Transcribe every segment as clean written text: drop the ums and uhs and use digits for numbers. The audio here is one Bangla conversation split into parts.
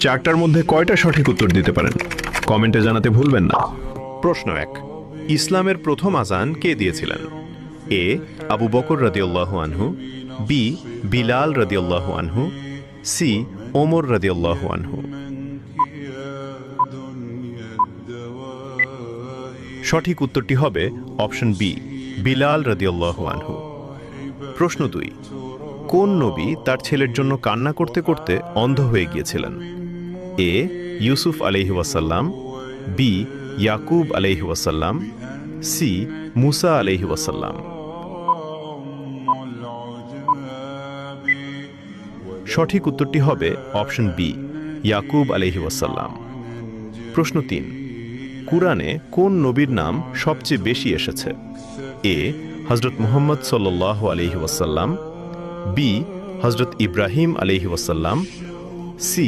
চারটার মধ্যে কয়টা সঠিক উত্তর দিতে পারেন কমেন্টে জানাতে ভুলবেন না। প্রশ্ন 1, ইসলামের প্রথম আযান কে দিয়েছিলেন? এ আবু বকর রাদিয়াল্লাহু আনহু, বি বিলাল রাদিয়াল্লাহু আনহু, সি ওমর রাদিয়াল্লাহু আনহু। সঠিক উত্তরটি হবে অপশন বি, বিলাল রাদিয়াল্লাহু আনহু। প্রশ্ন 2, কোন নবী তার ছেলের জন্য কান্না করতে করতে অন্ধ হয়ে গিয়েছিলেন? এ ইউসুফ আলাইহি ওয়াসাল্লাম, বি ইয়াকুব আলাইহি ওয়াসাল্লাম, সি মুসা আলাইহি ওয়াসাল্লাম। সঠিক উত্তরটি হবে অপশন বি, ইয়াকুব আলাইহি ওয়াসাল্লাম। প্রশ্ন 3, কুরআনে কোন নবীর নাম সবচেয়ে বেশি এসেছে? এ হযরত মুহাম্মদ সাল্লাল্লাহু আলাইহি ওয়াসাল্লাম, বি হযরত ইব্রাহিম আলাইহি ওয়াসাল্লাম, সি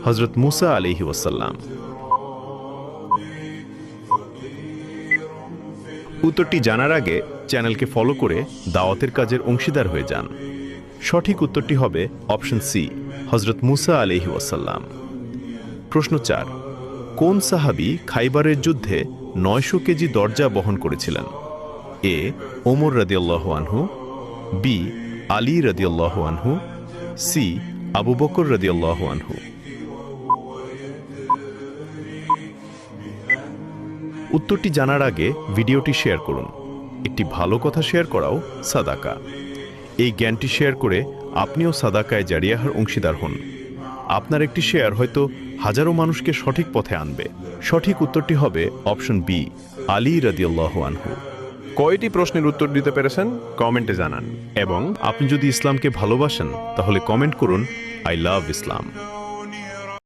হযরত মুসা আলাইহি ওয়াসাল্লাম। উত্তরটি জানার আগে চ্যানেলকে ফলো করে দাওয়াতের কাজের অংশীদার হয়ে যান। সঠিক উত্তরটি হবে অপশন সি, হযরত মুসা আলাইহি ওয়াসাল্লাম। প্রশ্ন 4, কোন সাহাবী খাইবারের যুদ্ধে 900 কেজি দরজা বহন করেছিলেন? এ ওমর রাদিয়াল্লাহু আনহু, বি আলী রাদিয়াল্লাহু আনহু, সি আবু বকর রাদিয়াল্লাহু আনহু। উত্তরটি জানার আগে ভিডিওটি শেয়ার করুন। একটি ভালো কথা শেয়ার করাও সাদাকা। এই জ্ঞানটি শেয়ার করে আপনিও সাদাকায়ে জারিয়াহর অংশীদার হন। আপনার একটি শেয়ার হয়তো হাজারো মানুষকে সঠিক পথে আনবে। সঠিক উত্তরটি হবে অপশন বি, আলী রাদিয়াল্লাহু আনহু। কয়টি প্রশ্নের উত্তর দিতে পেরেছেন কমেন্টে জানান, এবং আপনি যদি ইসলামকে ভালোবাসেন তাহলে কমেন্ট করুন আই লাভ ইসলাম।